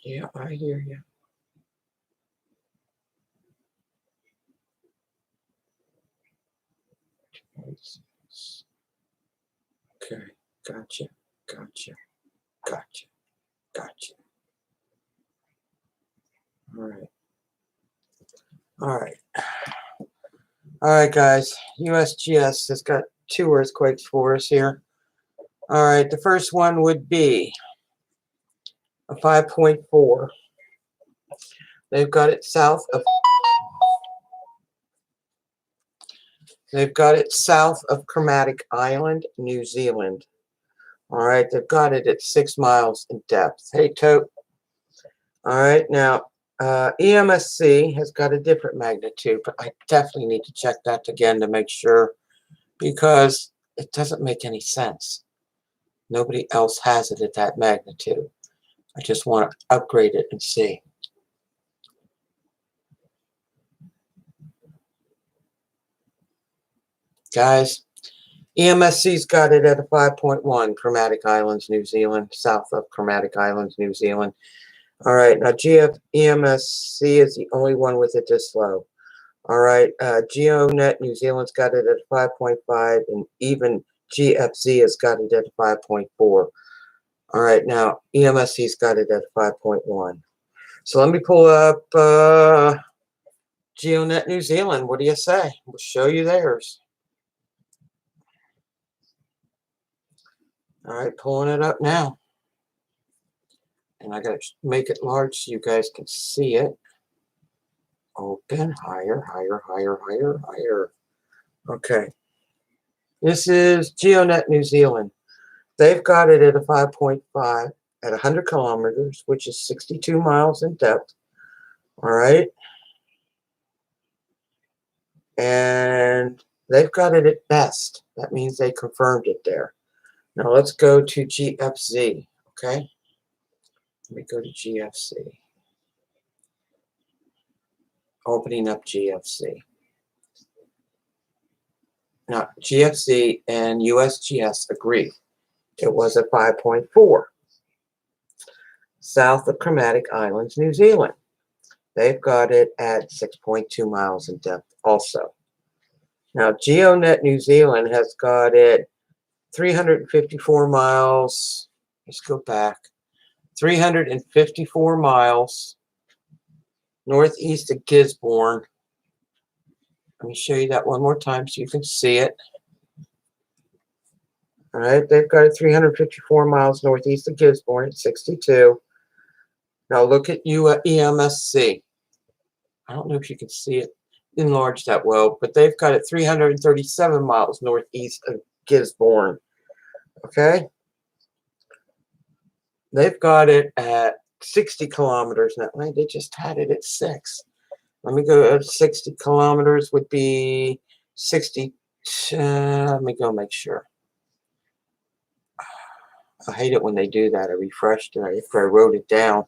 Yeah, I hear you. Okay, gotcha. All right, guys. USGS has got 2 earthquakes for us here. All right, the first one would be a 5.4. They've got it south of Kermadec Island, New Zealand. All right, they've got it at 6 miles in depth. Hey, Tote. All right, now EMSC has got a different magnitude, but I definitely need to check that again to make sure, because it doesn't make any sense. Nobody else has it at that magnitude. I just want to upgrade it and see. Guys, EMSC's got it at a 5.1, Kermadec Islands, New Zealand, south of Kermadec Islands, New Zealand. All right, now EMSC is the only one with it this low. All right, Geonet New Zealand's got it at 5.5, and even GFZ has got it at 5.4. All right, now EMSC's got it at 5.1. So let me pull up Geonet New Zealand. What do you say? We'll show you theirs. All right, pulling it up now. And I got to make it large so you guys can see it. Open, higher. Okay. This is Geonet New Zealand. They've got it at a 5.5 at 100 kilometers, which is 62 miles in depth. All right. And they've got it at best. That means they confirmed it there. Now let's go to GFZ. Okay. Let me go to GFC. Opening up GFC. Now, GFC and USGS agree. It was a 5.4. South of Kermadec Islands, New Zealand. They've got it at 6.2 miles in depth also. Now, Geonet New Zealand has got it 354 miles. Let's go back. 354 miles northeast of Gisborne. Let me show you that one more time so you can see it. All right, they've got it 354 miles northeast of Gisborne at 62. Now look at EMSC. I don't know if you can see it enlarged that well, but they've got it 337 miles northeast of Gisborne. Okay? They've got it at 60 kilometers now. They just had it at 6. Let me go at 60 kilometers would be 60. Let me go make sure. I hate it when they do that. I refreshed it after I wrote it down.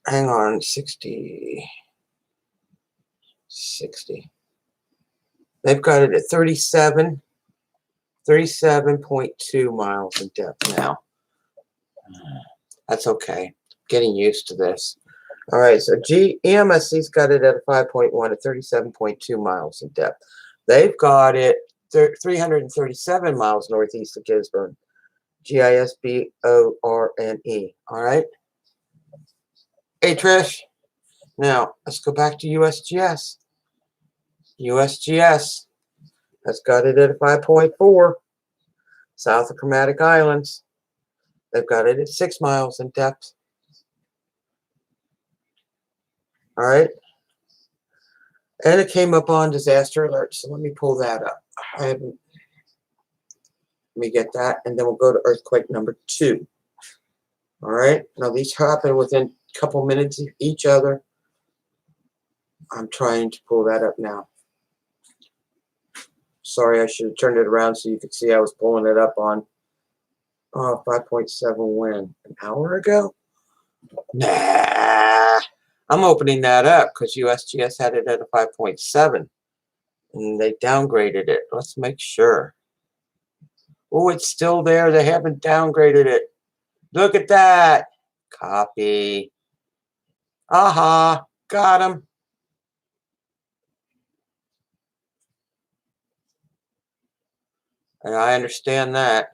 Hang on, 60. They've got it at 37.2 miles in depth now. That's okay. Getting used to this. All right, so EMSC's got it at a 5.1 at 37.2 miles in depth. They've got it 337 miles northeast of Gisborne. GISBORNE. All right. Hey, Trish. Now, let's go back to USGS. USGS has got it at a 5.4 south of Kermadec Islands. They've got it at 6 miles in depth. All right. And it came up on disaster alert, so let me pull that up. Let me get that, and then we'll go to earthquake number 2. All right. Now, these happen within a couple minutes of each other. I'm trying to pull that up now. Sorry, I should have turned it around so you could see I was pulling it up on 5.7 when? An hour ago? Nah. I'm opening that up because USGS had it at a 5.7 and they downgraded it. Let's make sure. Oh, it's still there. They haven't downgraded it. Look at that. Copy. Aha, got him. I understand that.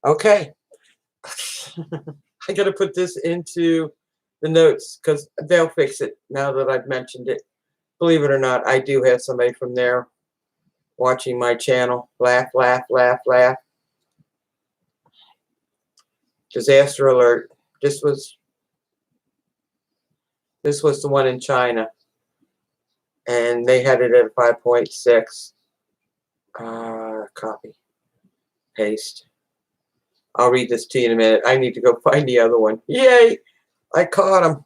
Okay. I got to put this into the notes because they'll fix it now that I've mentioned it. Believe it or not, I do have somebody from there watching my channel. Laugh, laugh, laugh, laugh. Disaster alert. This was the one in China, and they had it at 5.6. Copy, paste. I'll read this to you in a minute. I need to go find the other one. Yay! I caught him.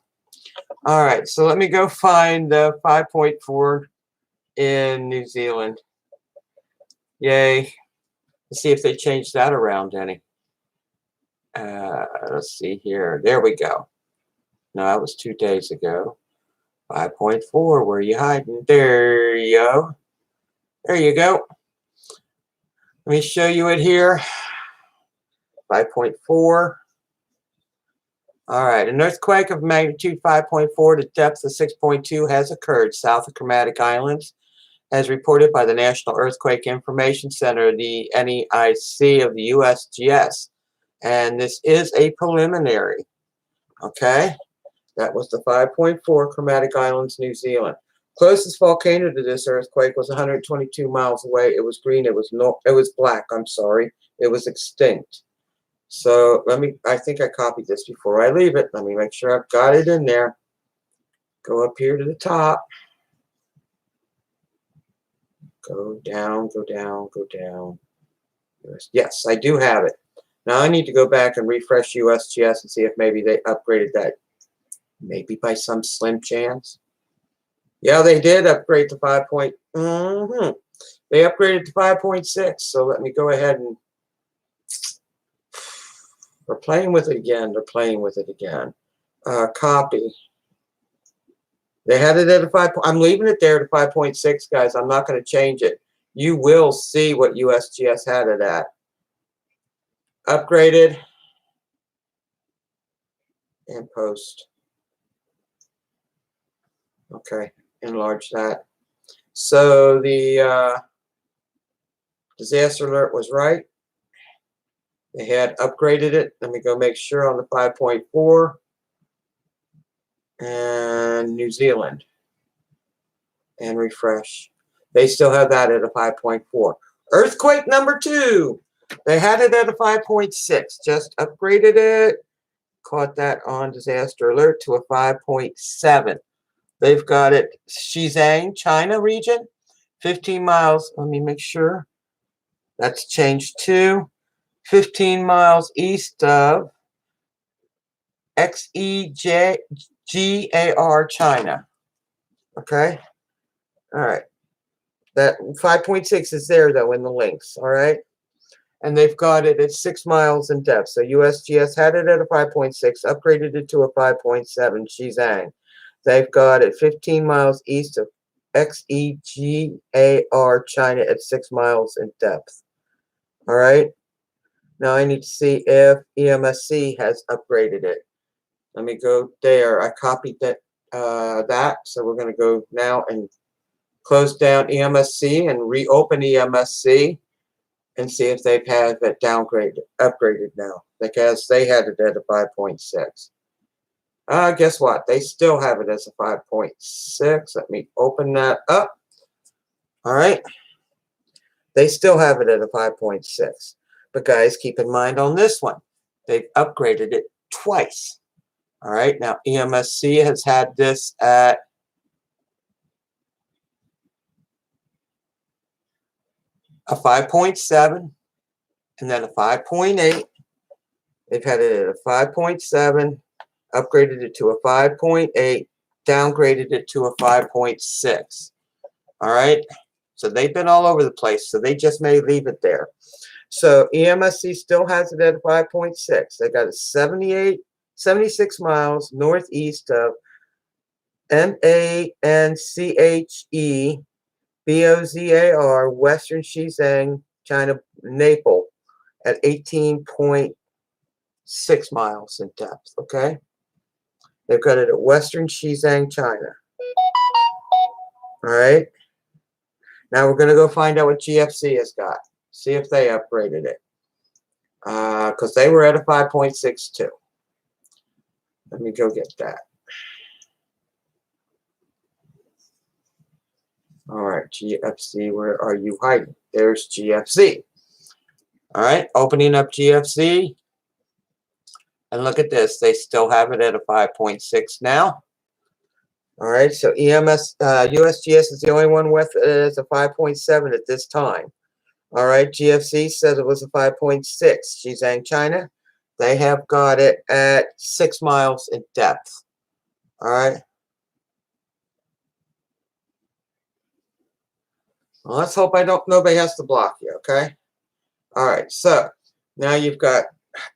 All right, so let me go find the 5.4 in New Zealand. Yay! Let's see if they changed that around any. Let's see here. There we go. No, that was 2 days ago. 5.4. Where are you hiding? There you go. There you go. Let me show you it here. 5.4. All right. An earthquake of magnitude 5.4 to depth of 6.2 has occurred south of Kermadec Islands, as reported by the National Earthquake Information Center, the NEIC of the USGS. And this is a preliminary. Okay. That was the 5.4 Kermadec Islands, New Zealand. Closest volcano to this earthquake was 122 miles away. It was green. It was black. I'm sorry. It was extinct. So I think I copied this before I leave it. Let me make sure I've got it in there. Go up here to the top. Go down, go down, go down. Yes, I do have it. Now I need to go back and refresh USGS and see if maybe they upgraded that. Maybe by some slim chance. Yeah, they did upgrade to 5. They upgraded to 5.6. So let me go ahead and they're playing with it again. They're playing with it again. Copy. They had it at a 5. I'm leaving it there to 5.6, guys. I'm not going to change it. You will see what USGS had it at. Upgraded and post. Okay, enlarge that. So the disaster alert was right. They had upgraded it. Let me go make sure on the 5.4 and New Zealand and refresh. They still have that at a 5.4. Earthquake number 2. They had it at a 5.6. Just upgraded it. Caught that on disaster alert to a 5.7. They've got it XIZANG, China region, 15 miles. Let me make sure. That's changed to 15 miles east of XIZANG, China. Okay? All right. That 5.6 is there, though, in the links. All right? And they've got it at 6 miles in depth. So USGS had it at a 5.6, upgraded it to a 5.7, XIZANG. They've got it 15 miles east of XIZANG, China at 6 miles in depth. All right. Now I need to see if EMSC has upgraded it. Let me go there. I copied that. So we're going to go now and close down EMSC and reopen EMSC and see if they've had it upgraded now, because they had it at a 5.6. Guess what? They still have it as a 5.6. Let me open that up. All right. They still have it at a 5.6. But guys, keep in mind on this one, they've upgraded it twice. All right. Now, EMSC has had this at a 5.7 and then a 5.8. They've had it at a 5.7. Upgraded it to a 5.8, downgraded it to a 5.6. All right. So they've been all over the place. So they just may leave it there. So EMSC still has it at a 5.6. They got it 76 miles northeast of NANCHEBOZAR, Western XIZANG, China, Naples, at 18.0 6 miles in depth, okay? They've got it at Western XIZANG, China. All right. Now we're going to go find out what GFC has got. See if they upgraded it. Because they were at a 5.62. Let me go get that. All right, GFC, where are you hiding? There's GFC. All right, opening up GFC. And look at this. They still have it at a 5.6 now. All right, so USGS is the only one with it as a 5.7 at this time. All right, GFC says it was a 5.6. XIZANG, China, they have got it at 6 miles in depth. All right. Well, let's hope nobody has to block you, okay? All right, so now you've got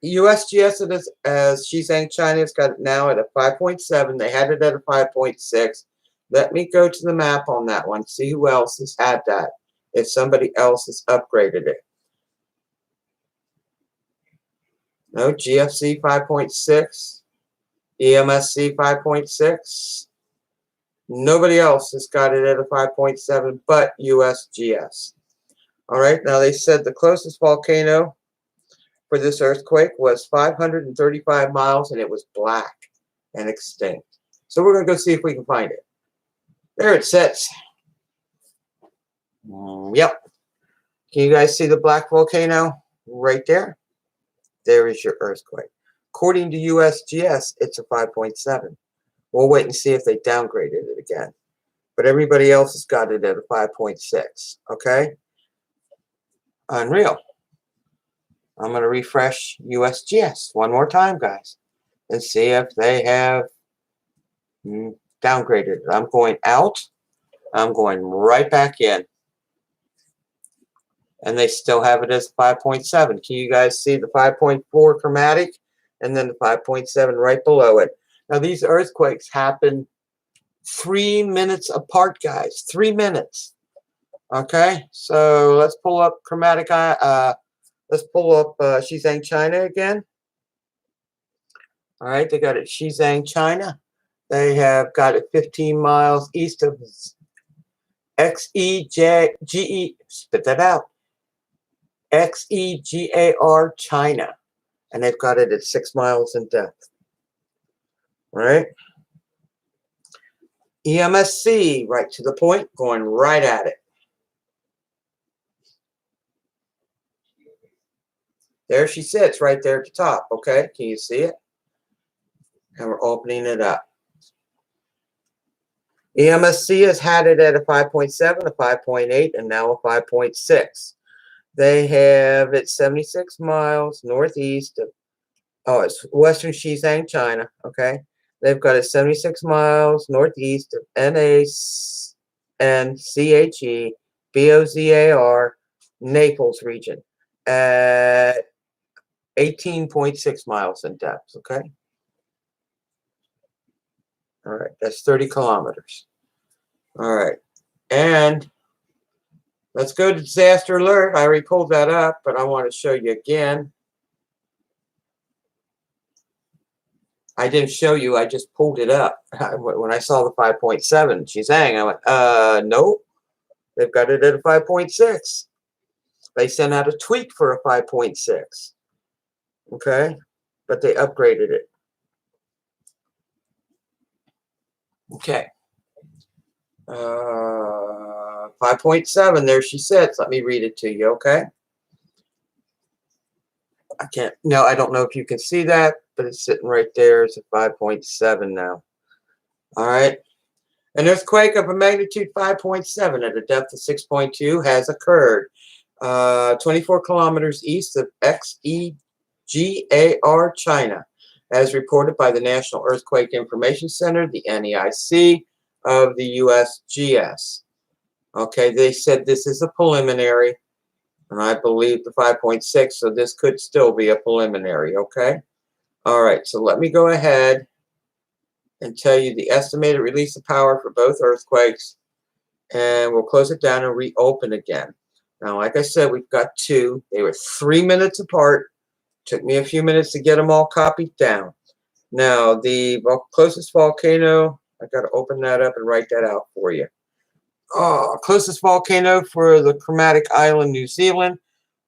USGS as XIZANG, China, has got it now at a 5.7. They had it at a 5.6. Let me go to the map on that one, see who else has had that, if somebody else has upgraded it. No, GFC 5.6, EMSC 5.6. Nobody else has got it at a 5.7 but USGS. All right, now they said the closest volcano for this earthquake was 535 miles, and it was black and extinct. So we're going to go see if we can find it. There it sits. Yep. Can you guys see the black volcano right there? There is your earthquake. According to USGS, it's a 5.7. We'll wait and see if they downgraded it again. But everybody else has got it at a 5.6. Okay? Unreal. I'm going to refresh USGS one more time, guys, and see if they have downgraded it. I'm going out. I'm going right back in. And they still have it as 5.7. Can you guys see the 5.4 Kermadec and then the 5.7 right below it? Now, these earthquakes happen 3 minutes apart, guys. 3 minutes. Okay, so let's pull up Kermadec. Let's pull up XIZANG, China again. All right, they got it XIZANG, China. They have got it 15 miles east of XEGE. Spit that out. XEGAR, China, and they've got it at 6 miles in depth. All right. EMSC, right to the point, going right at it. There she sits, right there at the top. Okay, can you see it? And we're opening it up. EMSC has had it at a 5.7, a 5.8, and now a 5.6. They have it 76 miles northeast of, it's Western XIZANG, China, okay? They've got it 76 miles northeast of NACHE-BOZAR, Naples region, at 18.6 miles in depth, okay? All right, that's 30 kilometers. All right, and let's go to disaster alert. I already pulled that up, but I want to show you again. I didn't show you, I just pulled it up. When I saw the 5.7, XIZANG, I went, no, they've got it at a 5.6. They sent out a tweak for a 5.6. Okay, but they upgraded it. Okay. 5.7, there she sits. Let me read it to you, okay? I can't, no, I don't know if you can see that, but it's sitting right there. It's a 5.7 now. All right. An earthquake of a magnitude 5.7 at a depth of 6.2 has occurred 24 kilometers east of XEGAR, China, as reported by the National Earthquake Information Center, the NEIC, of the USGS. Okay, they said this is a preliminary, and I believe the 5.6, so this could still be a preliminary, okay? All right, so let me go ahead and tell you the estimated release of power for both earthquakes, and we'll close it down and reopen again. Now, like I said, we've got two. They were 3 minutes apart, Took me a few minutes to get them all copied down. Now, the closest volcano, I got to open that up and write that out for you. Closest volcano for the Kermadec Island, New Zealand,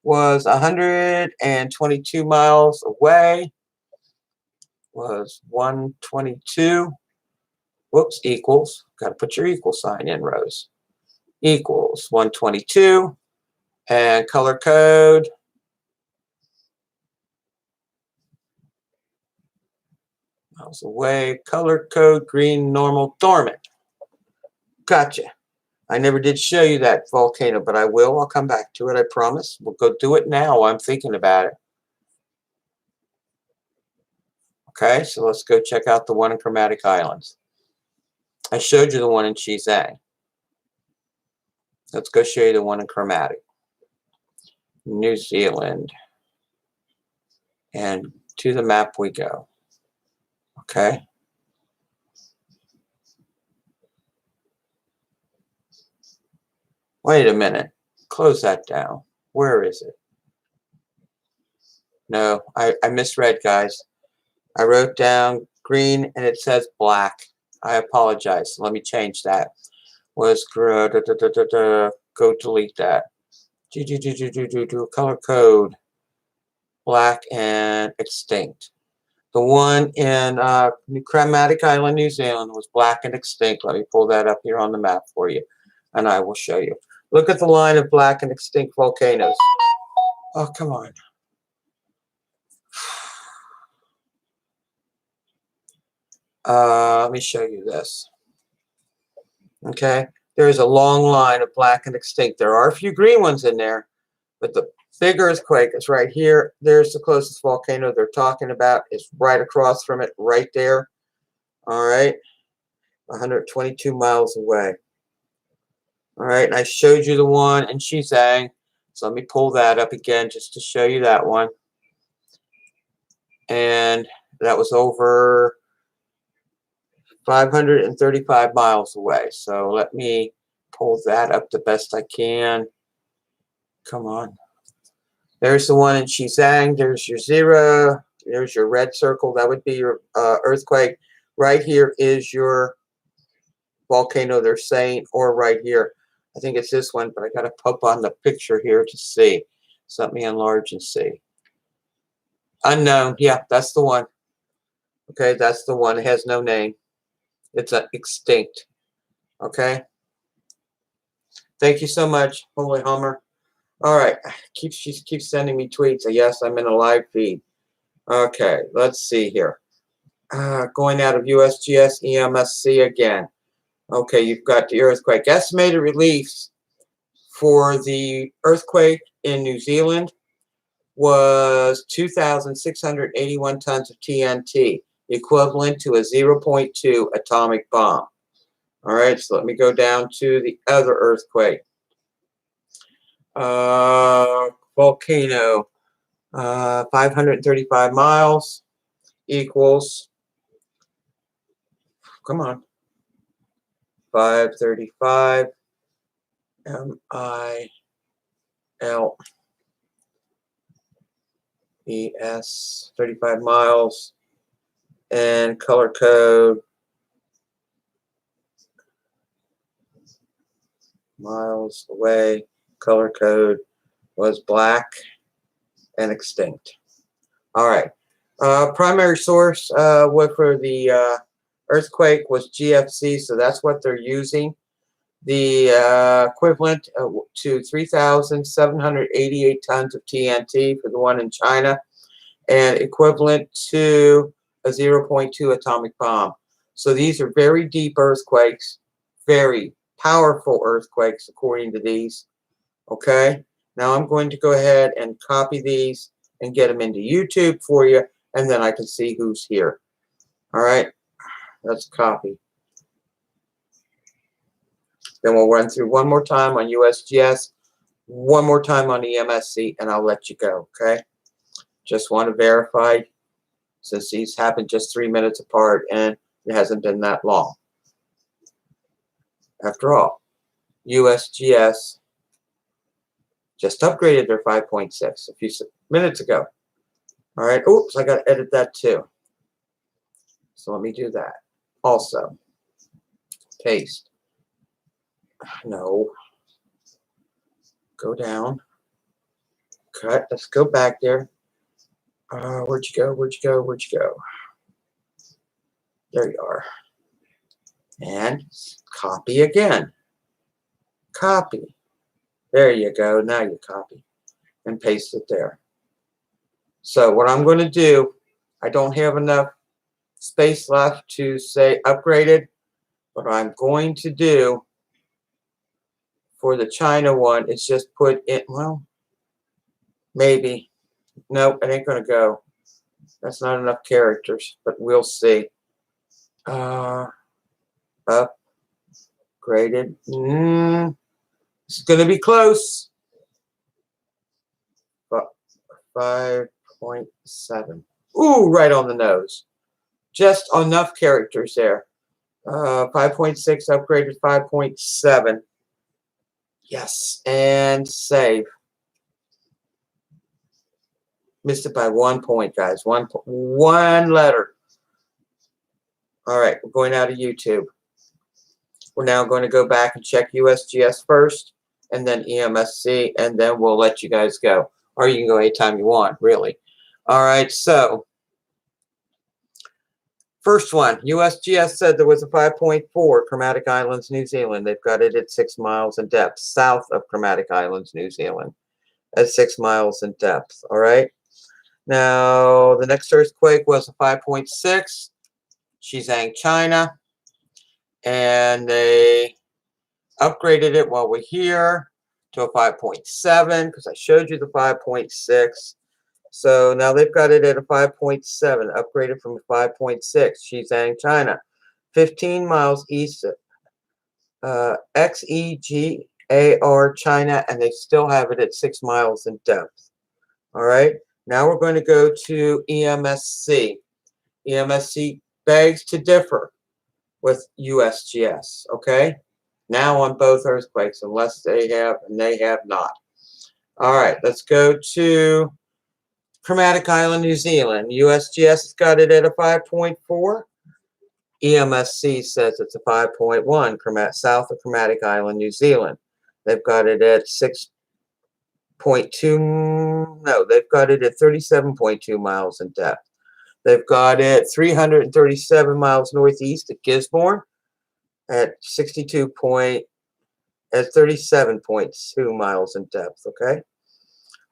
was 122 miles away. Was 122. Whoops, equals. Got to put your equal sign in, Rose. Equals 122. And color code. Miles away. Color code, green, normal, dormant. Gotcha. I never did show you that volcano, but I will. I'll come back to it, I promise. We'll go do it now while I'm thinking about it. Okay, so let's go check out the one in Kermadec Islands. I showed you the one in XIZANG. Let's go show you the one in Kermadec, New Zealand. And to the map we go. Okay. Wait a minute. Close that down. Where is it? No, I misread, guys. I wrote down green and it says black. I apologize. Let me change that. Was go delete that. Color code. Black and extinct. The one in Kermadec Island, New Zealand was black and extinct. Let me pull that up here on the map for you, and I will show you. Look at the line of black and extinct volcanoes. Oh, come on. Let me show you this. Okay, there is a long line of black and extinct. There are a few green ones in there, but the big earthquake is right here. There's the closest volcano they're talking about. It's right across from it, right there. All right, 122 miles away. All right, and I showed you the one in XIZANG. So let me pull that up again just to show you that one. And that was over 535 miles away. So let me pull that up the best I can. Come on. There's the one in XIZANG. There's your 0. There's your red circle. That would be your earthquake. Right here is your volcano they're saying, or right here. I think it's this one, but I got to pop on the picture here to see. So let me enlarge and see. Unknown. Yeah, that's the one. Okay, that's the one. It has no name. It's extinct. Okay. Thank you so much, Holy Hummer. All right. She keeps sending me tweets. Yes, I'm in a live feed. Okay, let's see here. Going out of USGS, EMSC again. Okay, you've got the earthquake. Estimated relief for the earthquake in New Zealand was 2,681 tons of TNT, equivalent to a 0.2 atomic bomb. All right, so let me go down to the other earthquake. Volcano, 535 miles equals, come on, 535 MILES, 35 miles, and color code miles away. Color code was black and extinct. All right. Primary source for the earthquake was GFC, so that's what they're using. The equivalent to 3,788 tons of TNT for the one in China, and equivalent to a 0.2 atomic bomb. So these are very deep earthquakes, very powerful earthquakes according to these. Okay, now I'm going to go ahead and copy these and get them into YouTube for you, and then I can see who's here. All right, let's copy. Then we'll run through one more time on USGS, one more time on EMSC, and I'll let you go, okay? Just want to verify, since these happened just 3 minutes apart, and it hasn't been that long. After all, USGS just upgraded their 5.6 a few minutes ago. All right. Oops, I got to edit that too. So let me do that. Also, paste. No. Go down. Cut. Let's go back there. Where'd you go? Where'd you go? Where'd you go? There you are. And copy again. Copy. There you go. Now you copy and paste it there. So what I'm going to do, I don't have enough space left to say upgraded. What I'm going to do for the China one is just put it, well, maybe. Nope, it ain't going to go. That's not enough characters, but we'll see. Upgraded. It's going to be close. 5.7. Ooh, right on the nose. Just enough characters there. 5.6 upgraded 5.7. Yes, and save. Missed it by 1 point, guys. One letter. All right, we're going out of YouTube. We're now going to go back and check USGS first, and then EMSC, and then we'll let you guys go. Or you can go anytime you want, really. All right, so first one, USGS said there was a 5.4, Kermadec Islands, New Zealand. They've got it at 6 miles in depth, south of Kermadec Islands, New Zealand, at 6 miles in depth. All right. Now, the next earthquake was a 5.6, XIZANG, China, and they upgraded it while we're here to a 5.7 because I showed you the 5.6. So now they've got it at a 5.7, upgraded from a 5.6, XIZANG, China, 15 miles east of XIZANG, China, and they still have it at 6 miles in depth. All right. Now we're going to go to EMSC. EMSC begs to differ with USGS, okay? Now on both earthquakes, unless they have, and they have not. All right, let's go to Kermadec Island, New Zealand. USGS has got it at a 5.4. EMSC says it's a 5.1, south of Kermadec Island, New Zealand. They've got it at 6.2, no, they've got it at 37.2 miles in depth. They've got it 337 miles northeast of Gisborne at 37.2 miles in depth, okay?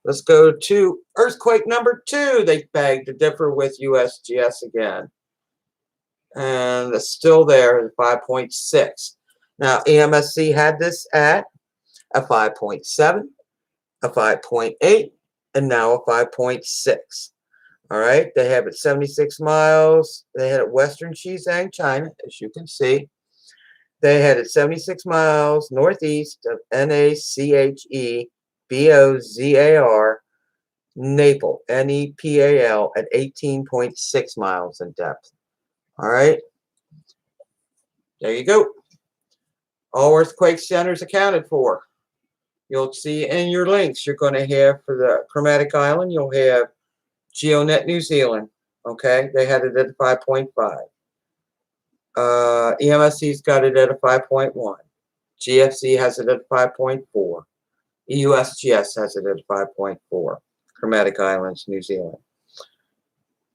Let's go to earthquake number 2. They beg to differ with USGS again. And it's still there at 5.6. Now, EMSC had this at a 5.7, a 5.8, and now a 5.6. All right, they have it 76 miles. They had it western XIZANG, China, as you can see. They had it 76 miles northeast of NACHEBOZAR, Nepal, NEPAL, at 18.6 miles in depth. All right, there you go. All earthquake centers accounted for. You'll see in your links you're going to have for the Kermadec Island, you'll have Geonet, New Zealand. Okay, they had it at 5.5. EMSC's got it at a 5.1. GFC has it at 5.4. USGS has it at 5.4. Kermadec Islands, New Zealand.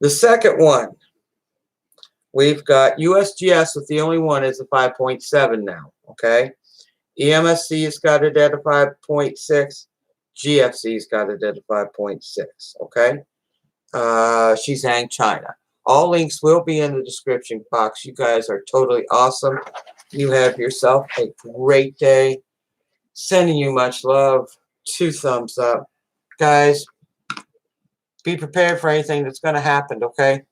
The second one, we've got USGS with the only one is a 5.7 now. Okay, EMSC has got it at a 5.6. GFC's got it at a 5.6. Okay, XIZANG, China. All links will be in the description box. You guys are totally awesome. You have yourself a great day. Sending you much love. 2 thumbs up. Guys, be prepared for anything that's going to happen, okay?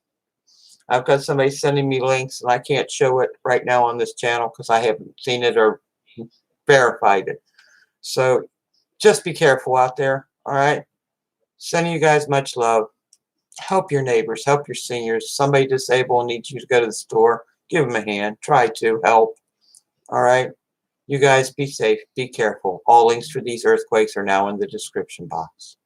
I've got somebody sending me links, and I can't show it right now on this channel because I haven't seen it or verified it. So just be careful out there, all right? Sending you guys much love. Help your neighbors. Help your seniors. Somebody disabled needs you to go to the store. Give them a hand. Try to help. All right? You guys be safe. Be careful. All links for these earthquakes are now in the description box.